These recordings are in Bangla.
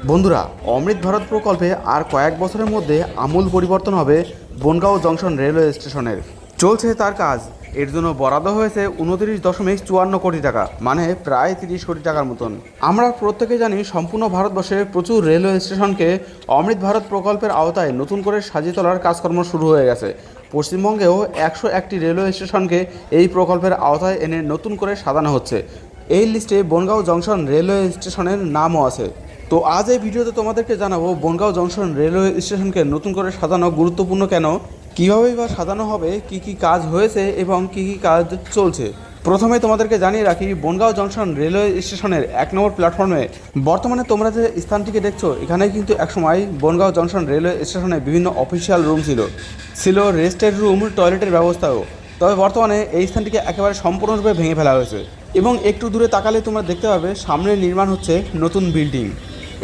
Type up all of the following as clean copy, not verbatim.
বন্ধুরা, অমৃত ভারত প্রকল্পে আর কয়েক বছরের মধ্যে আমূল পরিবর্তন হবে বনগাঁও জংশন রেলওয়ে স্টেশনের। চলছে তার কাজ। এর জন্য বরাদ্দ হয়েছে 29.54 কোটি টাকা, মানে প্রায় 30 কোটি টাকার মতন। আমরা প্রত্যেকে জানি সম্পূর্ণ ভারতবর্ষে প্রচুর রেলওয়ে স্টেশনকে অমৃত ভারত প্রকল্পের আওতায় নতুন করে সাজিয়ে তোলার কাজকর্ম শুরু হয়ে গেছে। পশ্চিমবঙ্গেও 101টি রেলওয়ে স্টেশনকে এই প্রকল্পের আওতায় এনে নতুন করে সাজানো হচ্ছে। এই লিস্টে বনগাঁও জংশন রেলওয়ে স্টেশনের নামও আছে। তো আজ এই ভিডিওতে তোমাদেরকে জানাবো বনগাঁও জংশন রেলওয়ে স্টেশনকে নতুন করে সাজানো গুরুত্বপূর্ণ কেন, কীভাবেই বা সাজানো হবে, কি কি কাজ হয়েছে এবং কি কি কাজ চলছে। প্রথমে তোমাদেরকে জানিয়ে রাখি, বনগাঁও জংশন রেলওয়ে স্টেশনের 1 নম্বর প্ল্যাটফর্মে বর্তমানে তোমরা যে স্থানটিকে দেখছো, এখানেই কিন্তু একসময় বনগাঁও জংশন রেলওয়ে স্টেশনে বিভিন্ন অফিসিয়াল রুম ছিল রেস্টের রুম, টয়লেটের ব্যবস্থাও। তবে বর্তমানে এই স্থানটিকে একেবারে সম্পূর্ণরূপে ভেঙে ফেলা হয়েছে এবং একটু দূরে তাকালে তোমরা দেখতে পাবে সামনে নির্মাণ হচ্ছে নতুন বিল্ডিং।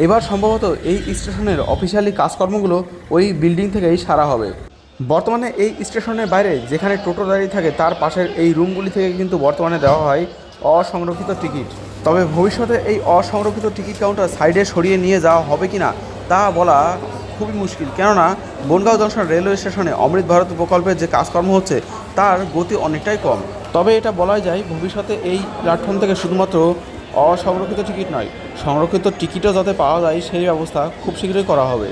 এবার সম্ভবত এই স্টেশনের অফিসিয়ালি কাজকর্মগুলো ওই বিল্ডিং থেকেই সারা হবে। বর্তমানে এই স্টেশনের বাইরে যেখানে টোটো দাঁড়িয়ে থাকে তার পাশের এই রুমগুলি থেকে কিন্তু বর্তমানে দেওয়া হয় অসংরক্ষিত টিকিট। তবে ভবিষ্যতে এই অসংরক্ষিত টিকিট কাউন্টার সাইডে সরিয়ে নিয়ে যাওয়া হবে কি না তা বলা খুবই মুশকিল, কেননা বনগাঁও জংশন রেলওয়ে স্টেশনে অমৃত ভারত প্রকল্পের যে কাজকর্ম হচ্ছে তার গতি অনেকটাই কম। তবে এটা বলাই যায়, ভবিষ্যতে এই প্ল্যাটফর্ম থেকে শুধুমাত্র অসংরক্ষিত টিকিট নয়, সংরক্ষিত টিকিটও যাতে পাওয়া যায় সেই ব্যবস্থা খুব শীঘ্রই করা হবে।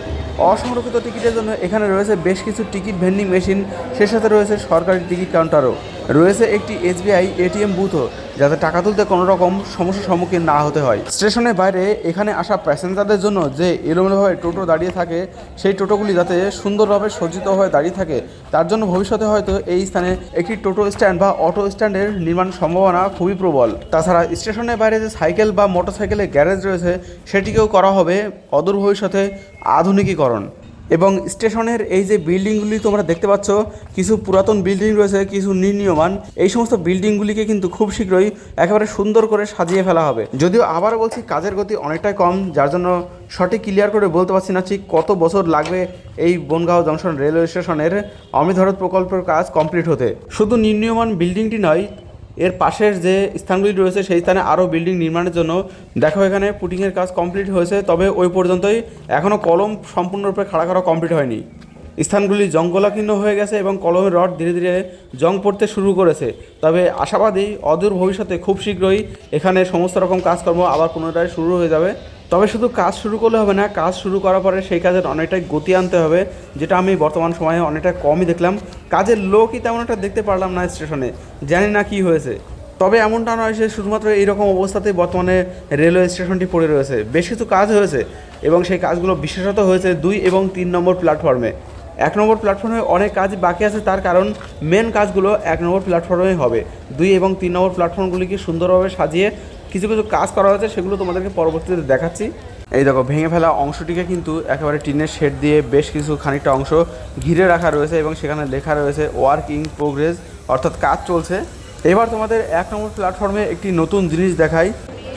অসংরক্ষিত টিকিটের জন্য এখানে রয়েছে বেশ কিছু টিকিট ভেন্ডিং মেশিন, সে সাথে রয়েছে সরকারি টিকিট কাউন্টারও, রয়েছে একটি SBI ATM বুথও, যাতে টাকা তুলতে কোনো রকম সমস্যার সম্মুখীন না হতে হয়। স্টেশনের বাইরে এখানে আসা প্যাসেঞ্জারদের জন্য যে এলোমেলোভাবে টোটো দাঁড়িয়ে থাকে, সেই টোটোগুলি যাতে সুন্দরভাবে সজ্জিত হয়ে দাঁড়িয়ে থাকে, তার জন্য ভবিষ্যতে হয়তো এই স্থানে একটি টোটো স্ট্যান্ড বা অটো স্ট্যান্ডের নির্মাণ সম্ভাবনা খুবই প্রবল। তাছাড়া স্টেশনের বাইরে যে সাইকেল বা মোটরসাইকেলের গ্যারেজ রয়েছে, সেটিকেও করা হবে অদূর ভবিষ্যতে আধুনিকীকরণ। এবং স্টেশনের এই যে বিল্ডিংগুলি তোমরা দেখতে পাচ্ছ, কিছু পুরাতন বিল্ডিং রয়েছে, কিছু নির্মীয়মান, এই সমস্ত বিল্ডিংগুলিকে কিন্তু খুব শীঘ্রই একেবারে সুন্দর করে সাজিয়ে ফেলা হবে। যদিও আবার বলছি, কাজের গতি অনেকটাই কম, যার জন্য সঠিক ক্লিয়ার করে বলতে পারছি না ঠিক কত বছর লাগবে এই বনগাঁও জংশন রেলওয়ে স্টেশনের অমৃত ভারত প্রকল্পের কাজ কমপ্লিট হতে। শুধু নির্মীয়মান বিল্ডিংটি নয়, এর পাশের যে স্থানগুলি রয়েছে সেই স্থানে আরও বিল্ডিং নির্মাণের জন্য দেখো এখানে পুটিংয়ের কাজ কমপ্লিট হয়েছে, তবে ওই পর্যন্তই, এখনও কলম সম্পূর্ণরূপে খাড়া করা কমপ্লিট হয়নি। স্থানগুলি জঙ্গলাকীর্ণ হয়ে গেছে এবং কলমের রড ধীরে ধীরে জং পড়তে শুরু করেছে। তবে আশাবাদী অদূর ভবিষ্যতে খুব শীঘ্রই এখানে সমস্ত রকম কাজকর্ম আবার পুনরায় শুরু হয়ে যাবে। তবে শুধু কাজ শুরু করলে হবে না, কাজ শুরু করার পরে সেই কাজের অনেকটাই গতি আনতে হবে, যেটা আমি বর্তমান সময়ে অনেকটা কমই দেখলাম। কাজের লোকই তেমন একটা দেখতে পারলাম না স্টেশনে, জানি না কি হয়েছে। তবে এমনটা নয় যে শুধুমাত্র এইরকম অবস্থাতেই বর্তমানে রেলওয়ে স্টেশনটি পড়ে রয়েছে, বেশ কিছু কাজ হয়েছে এবং সেই কাজগুলো বিশেষত হয়েছে 2 এবং 3 নম্বর প্ল্যাটফর্মে। 1 নম্বর প্ল্যাটফর্মে অনেক কাজ বাকি আছে, তার কারণ মেন কাজগুলো 1 নম্বর প্ল্যাটফর্মেই হবে। 2 এবং 3 নম্বর প্ল্যাটফর্মগুলিকে সুন্দরভাবে সাজিয়ে কিছু কিছু কাজ করা হয়েছে, সেগুলো তোমাদেরকে পরবর্তীতে দেখাচ্ছি। এই দেখো, ভেঙে ফেলা অংশটিকে কিন্তু একেবারে টিনের শেড দিয়ে বেশ কিছু খানিকটা অংশ ঘিরে রাখা রয়েছে এবং সেখানে লেখা রয়েছে ওয়ার্ক ইন প্রোগ্রেস, অর্থাৎ কাজ চলছে। এবার তোমাদের 1 নম্বর প্ল্যাটফর্মে একটি নতুন জিনিস দেখাই।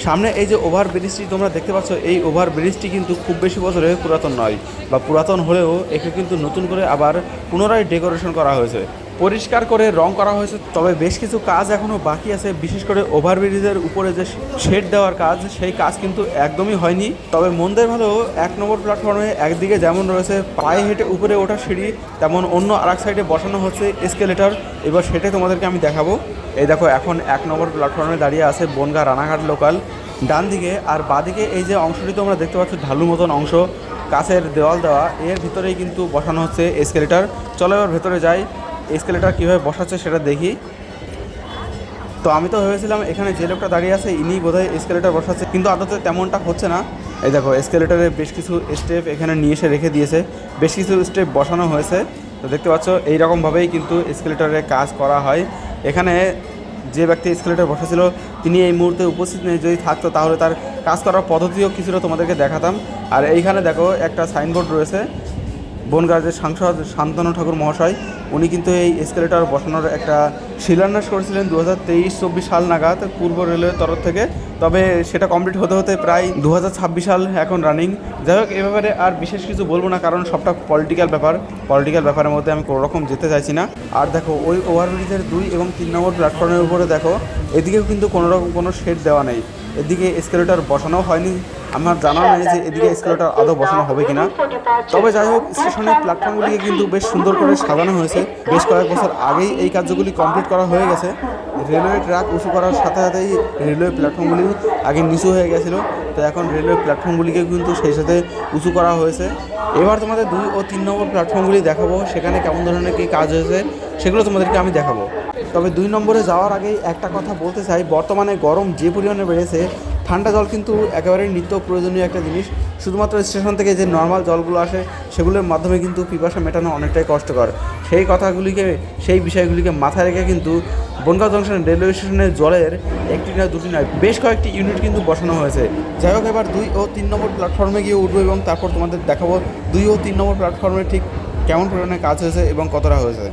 সামনে এই যে ওভার ব্রিজটি তোমরা দেখতে পাচ্ছ, এই ওভার ব্রিজটি কিন্তু খুব বেশি বছরে পুরাতন নয়, বা পুরাতন হলেও একে কিন্তু নতুন করে আবার পুনরায় ডেকোরেশন করা হয়েছে, পরিষ্কার করে রং করা হয়েছে। তবে বেশ কিছু কাজ এখনও বাকি আছে, বিশেষ করে ওভারব্রিজের উপরে যে শেড দেওয়ার কাজ, সেই কাজ কিন্তু একদমই হয়নি। তবে মন্দের ভালো 1 নম্বর প্ল্যাটফর্মে একদিকে যেমন রয়েছে পায়ে হেঁটে উপরে ওঠা সিঁড়ি, তেমন অন্য আরেক সাইডে বসানো হচ্ছে এসকেলেটর। এবার সেটাই তোমাদেরকে আমি দেখাবো। এই দেখো, এখন 1 নম্বর প্ল্যাটফর্মে দাঁড়িয়ে আছে বনগাঁ রানাঘাট লোকাল ডান দিকে, আর বাদিকে এই যে অংশটি তোমরা দেখতে পাচ্ছ ঢালু মতন অংশ, কাছের দেওয়াল দেওয়া, এর ভিতরেই কিন্তু বসানো হচ্ছে এসকেলেটর। চলো এবার ভেতরে যাই, এসকেলেটর কীভাবে বসাচ্ছে সেটা দেখি। তো আমি তো ভেবেছিলাম এখানে যে লোকটা দাঁড়িয়ে আছে ইনি বোধহয় এসকেলেটর বসাচ্ছে, কিন্তু আদতে তেমনটা হচ্ছে না। এই দেখো, এসকেলেটরে বেশ কিছু স্টেপ এখানে নিয়ে এসে রেখে দিয়েছে, বেশ কিছু স্টেপ বসানো হয়েছে। তো দেখতে পাচ্ছ এইরকমভাবেই কিন্তু এসকেলেটরের কাজ করা হয়। এখানে যে ব্যক্তি এসকেলেটর বসেছিল তিনি এই মুহূর্তে উপস্থিত নেই, যদি থাকতো তাহলে তার কাজ করার পদ্ধতিও কিছুটা তোমাদেরকে দেখাতাম। আর এইখানে দেখো একটা সাইনবোর্ড রয়েছে, বনগাঁর যে সাংসদ শান্তনু ঠাকুর মহাশয়, উনি কিন্তু এই এসকেলেটর বসানোর একটা শিলান্যাস করেছিলেন 2023-24 সাল নাগাদ পূর্ব রেলওয়ের তরফ থেকে। তবে সেটা কমপ্লিট হতে হতে প্রায় 2026 সাল এখন রানিং। যাই হোক, এ ব্যাপারে আর বিশেষ কিছু বলবো না, কারণ সবটা পলিটিক্যাল ব্যাপারের মধ্যে আমি কোনো রকম যেতে চাইছি না। আর দেখো, ওই ওভারব্রিজের 2 এবং 3 নম্বর প্ল্যাটফর্মের উপরে দেখো, এদিকেও কিন্তু কোনো রকম কোনো শেড দেওয়া নেই, এদিকে এসকেলেটর বসানো হয়নি, আমার জানা নেই যে এদিকে এসকেলেটর আদৌ বসানো হবে কিনা। তবে যাই হোক, স্টেশনের প্ল্যাটফর্মগুলিকে কিন্তু বেশ সুন্দর করে সাজানো হয়েছে। বেশ কয়েক বছর আগেই এই কার্যগুলি কমপ্লিট করা হয়ে গেছে। রেলওয়ে ট্র্যাক উঁচু করার সাথে সাথেই রেলওয়ে প্ল্যাটফর্মগুলি আগে নিচু হয়ে গেছিলো, তো এখন রেলওয়ে প্ল্যাটফর্মগুলিকে কিন্তু সেই সাথে উঁচু করা হয়েছে। এবার তোমাদের 2 ও 3 নম্বর প্ল্যাটফর্মগুলি দেখাবো, সেখানে কেমন ধরনের কী কাজ হয়েছে সেগুলো তোমাদেরকে আমি দেখাবো। তবে 2 নম্বরে যাওয়ার আগেই একটা কথা বলতে চাই, বর্তমানে গরম যে পরিমাণে বেড়েছে, ঠান্ডা জল কিন্তু একেবারে নিত্য প্রয়োজনীয় একটা জিনিস। শুধুমাত্র স্টেশন থেকে যে নর্মাল জলগুলো আসে সেগুলোর মাধ্যমে কিন্তু পিপাসা মেটানো অনেকটাই কষ্টকর। সেই বিষয়গুলিকে মাথায় রেখে কিন্তু বনগাঁও জংশন রেলওয়ে স্টেশনের জলের একটি না দুটি নয়, বেশ কয়েকটি ইউনিট কিন্তু বসানো হয়েছে। যাই হোক, এবার 2 ও 3 নম্বর প্ল্যাটফর্মে গিয়ে উঠবো এবং তারপর তোমাদের দেখাবো 2 ও 3 নম্বর প্ল্যাটফর্মে ঠিক কেমন পরিমাণে কাজ হয়েছে এবং কতটা হয়েছে।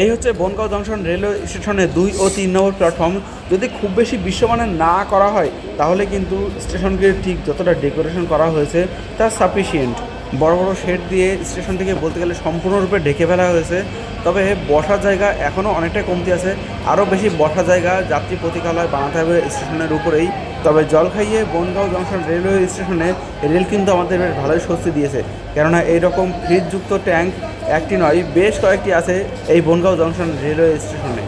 এই হচ্ছে বনগাঁও জংশন রেলওয়ে স্টেশনের 2 ও 3 নম্বর প্ল্যাটফর্ম। যদি খুব বেশি বিশ্বমানের না করা হয় তাহলে কিন্তু স্টেশনকে ঠিক যতটা ডেকোরেশন করা হয়েছে তা সাফিসিয়েন্ট। বড় বড় শেড দিয়ে স্টেশনটিকে বলতে গেলে সম্পূর্ণরূপে ঢেকে ফেলা হয়েছে। তবে বসার জায়গা এখনও অনেকটাই কমতি আছে, আরও বেশি বসার জায়গা যাত্রী প্রতীকালয় বানাতে হবে স্টেশনের উপরেই। তবে জলখাইয়ে বনগাঁও জংশন রেলওয়ে স্টেশনে রেল কিন্তু আমাদের বেশ ভালোই স্বস্তি দিয়েছে, কেননা এইরকম ফ্রিজযুক্ত ট্যাঙ্ক একটি নয়, বেশ কয়েকটি আছে এই বনগাঁও জংশন রেলওয়ে স্টেশনে।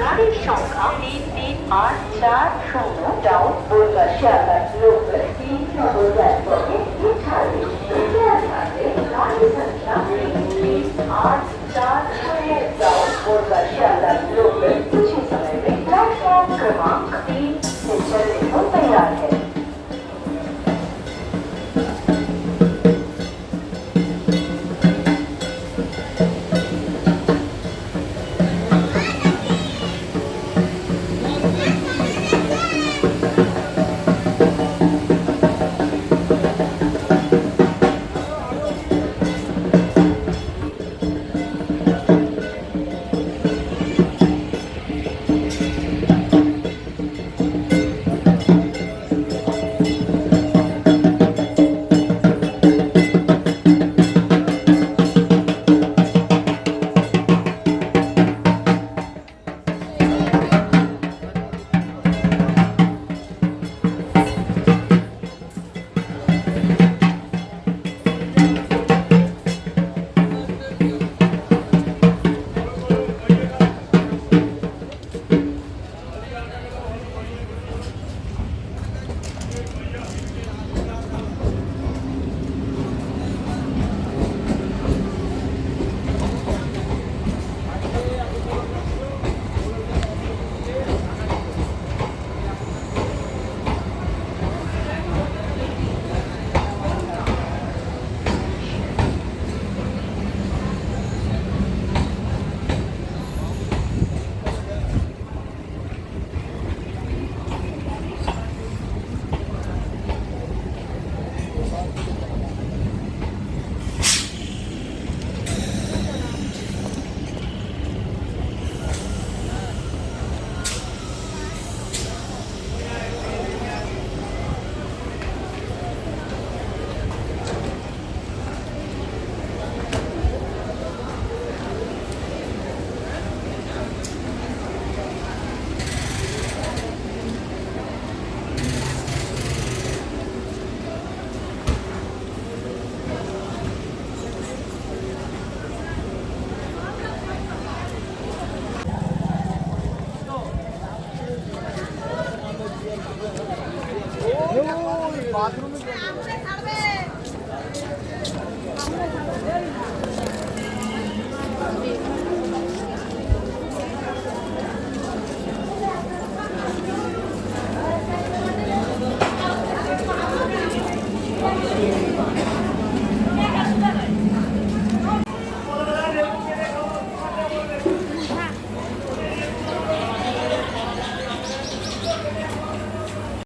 গাড়ির সংখ্যা 3384 ডাউন বনগাঁ শিয়ালদা লোকাল 3 নম্বর প্ল্যাটফর্মে ছাড়বে। গাড়ির সংখ্যা 3384 डाउन बनगां शियालदा लोकल कुछ ही समय में प्लेटफॉर्म क्रमांक 3 से चलने को तैयार है।